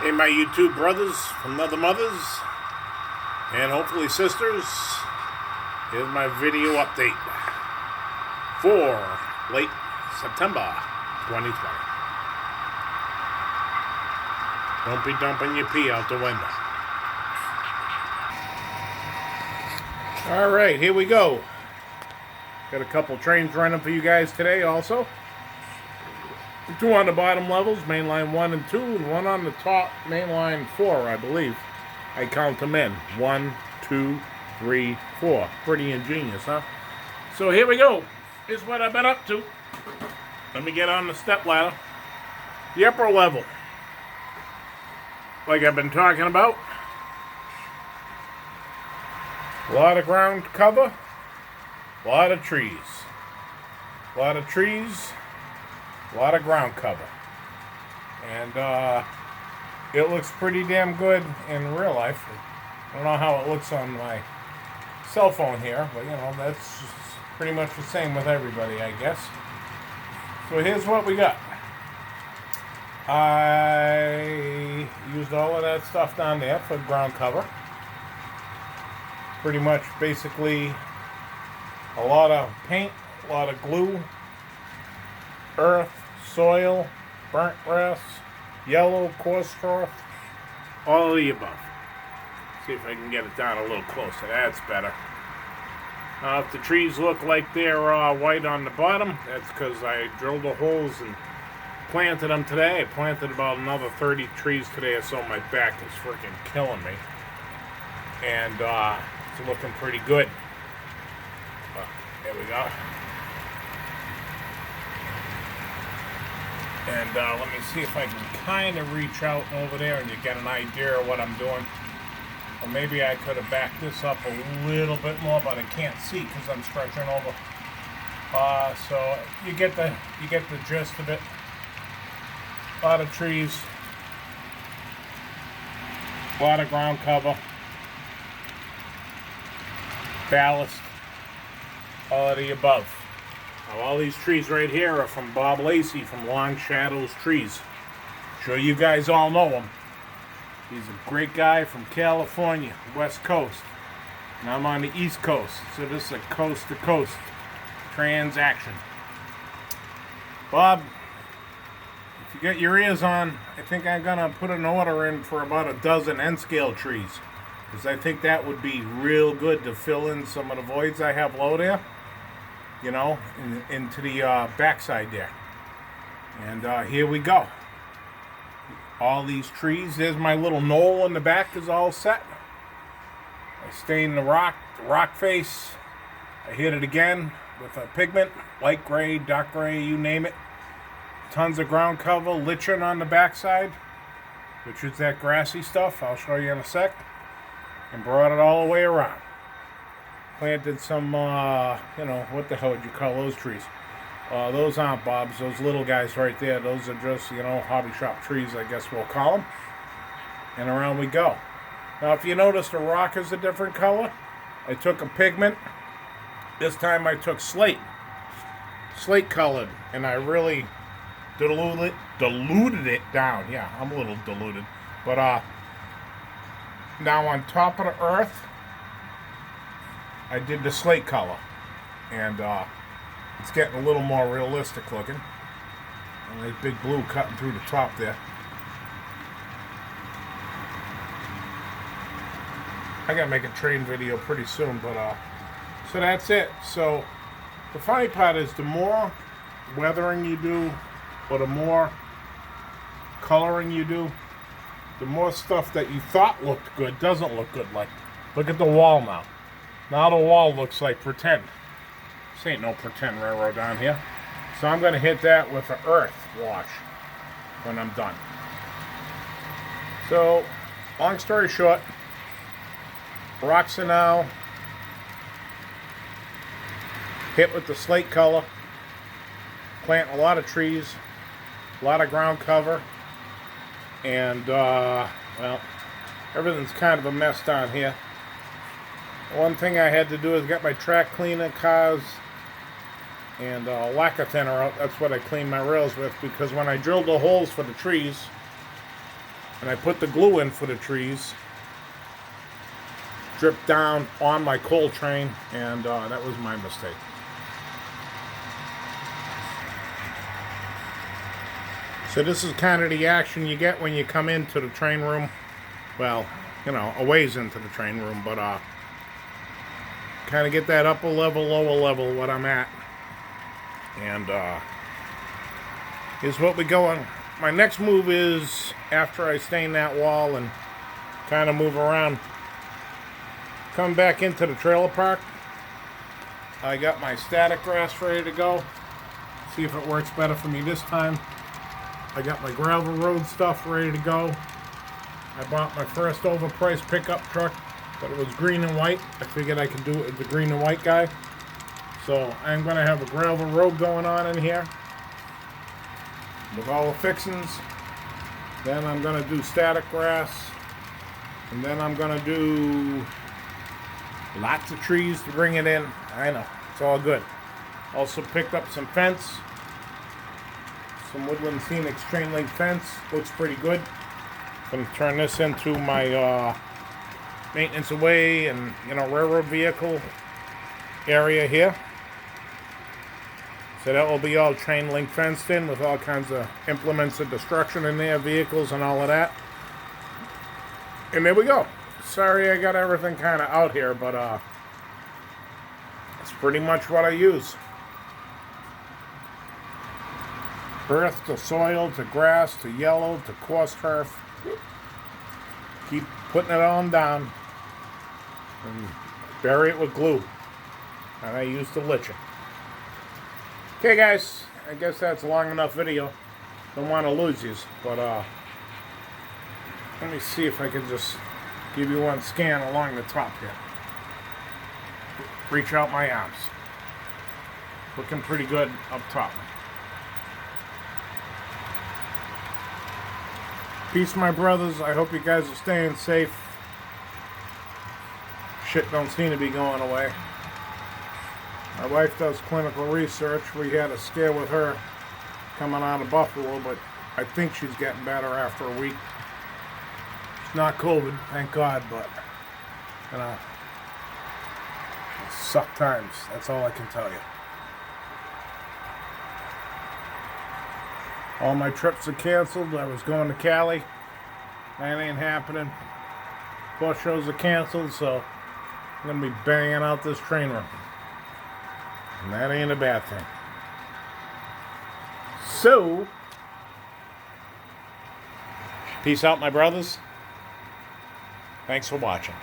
Hey, my YouTube brothers from other mothers, and hopefully sisters, here's my video update for late September 2020. Don't be dumping your pee out the window. Alright, here we go. Got a couple trains running for you guys today also. 2 on the bottom levels, mainline 1 and 2, and 1 on the top, mainline 4, I believe. I count them in. 1, 2, 3, 4. Pretty ingenious, huh? So here we go. Here's what I've been up to. Let me get on the step ladder. The upper level, like I've been talking about. A lot of ground cover. A lot of trees. A lot of trees. A lot of ground cover. And it looks pretty damn good in real life. I don't know how it looks on my cell phone here, but you know, that's pretty much the same with everybody, I guess. So here's what we got. I used all of that stuff down there for ground cover. Pretty much basically a lot of paint, a lot of glue, earth, soil, burnt grass, yellow, coarse earth, all of the above. See if I can get it down a little closer. That's better. If the trees look like they're white on the bottom, that's because I drilled the holes and planted them today. I planted about another 30 trees today, so my back is freaking killing me. And it's looking pretty good. There we go. And let me see if I can kind of reach out over there and you get an idea of what I'm doing. Or maybe I could have backed this up a little bit more, but I can't see because I'm stretching over. So you get the gist of it. A lot of trees, a lot of ground cover, ballast, all of the above. Now, all these trees right here are from Bob Lacey from Longshaddowstrees. Sure you guys all know him. He's a great guy from California, West Coast. And I'm on the East Coast, so this is a coast-to-coast transaction. Bob, if you get your ears on, I think I'm going to put an order in for about a dozen N-scale trees. Because I think that would be real good to fill in some of the voids I have low there. You know, into the backside there. And here we go. All these trees. There's my little knoll in the back is all set. I stained the rock face. I hit it again with a pigment, light gray, dark gray, you name it. Tons of ground cover, lichen on the backside, which is that grassy stuff. I'll show you in a sec. And brought it all the way around. Planted some, you know, what the hell would you call those trees? Those aren't Bob's, those little guys right there. Those are just, you know, hobby shop trees, I guess we'll call them. And around we go. Now, if you notice, the rock is a different color. I took a pigment. This time I took slate colored, and I really diluted it down. Yeah, I'm a little diluted. But, now on top of the earth, I did the slate color, and it's getting a little more realistic looking. And that big blue cutting through the top there. I gotta make a train video pretty soon, but so that's it. So the funny part is, the more weathering you do, or the more coloring you do, the more stuff that you thought looked good doesn't look good. Like, look at the wall now. Now the wall looks like pretend. This ain't no pretend railroad down here. So I'm going to hit that with an earth wash when I'm done. So, long story short, rocks are now hit with the slate color. Plant a lot of trees, a lot of ground cover, and well, everything's kind of a mess down here. One thing I had to do is get my track cleaner cars and lacquer thinner out. That's what I clean my rails with, because when I drilled the holes for the trees, and I put the glue in for the trees. Dripped down on my coal train, and that was my mistake. So this is kind of the action you get when you come into the train room. Well, you know, a ways into the train room, but kind of get that upper level, lower level, what I'm at. And here's what we go on. My next move is, after I stain that wall and kind of move around, come back into the trailer park. I got my static grass ready to go. See if it works better for me this time. I got my gravel road stuff ready to go. I bought my first overpriced pickup truck, but it was green and white. I figured I could do it with the green and white guy. So I'm going to have a gravel road going on in here with all the fixings. Then I'm going to do static grass. And then I'm going to do lots of trees to bring it in. I know, it's all good. Also picked up some fence. Some Woodland Scenics chain link fence. Looks pretty good. Gonna turn this into my maintenance away and, you know, railroad vehicle area here. So that will be all chain link fenced in with all kinds of implements of destruction in there, vehicles and all of that. And there we go. Sorry I got everything kind of out here, but it's pretty much what I use. Earth to soil to grass to yellow to coarse turf. Keep putting it on down and bury it with glue. And I use the lichen. Okay guys, I guess that's a long enough video. Don't want to lose you, but let me see if I can just give you one scan along the top here. Reach out my arms. Looking pretty good up top. Peace, my brothers. I hope you guys are staying safe. Shit don't seem to be going away. My wife does clinical research. We had a scare with her coming out of Buffalo, but I think she's getting better after a week. It's not COVID, thank God, but, you know, it suck times. That's all I can tell you. All my trips are canceled. I was going to Cali. That ain't happening. Bus shows are canceled, so I'm going to be banging out this train run. And that ain't a bad thing. So, peace out, my brothers. Thanks for watching.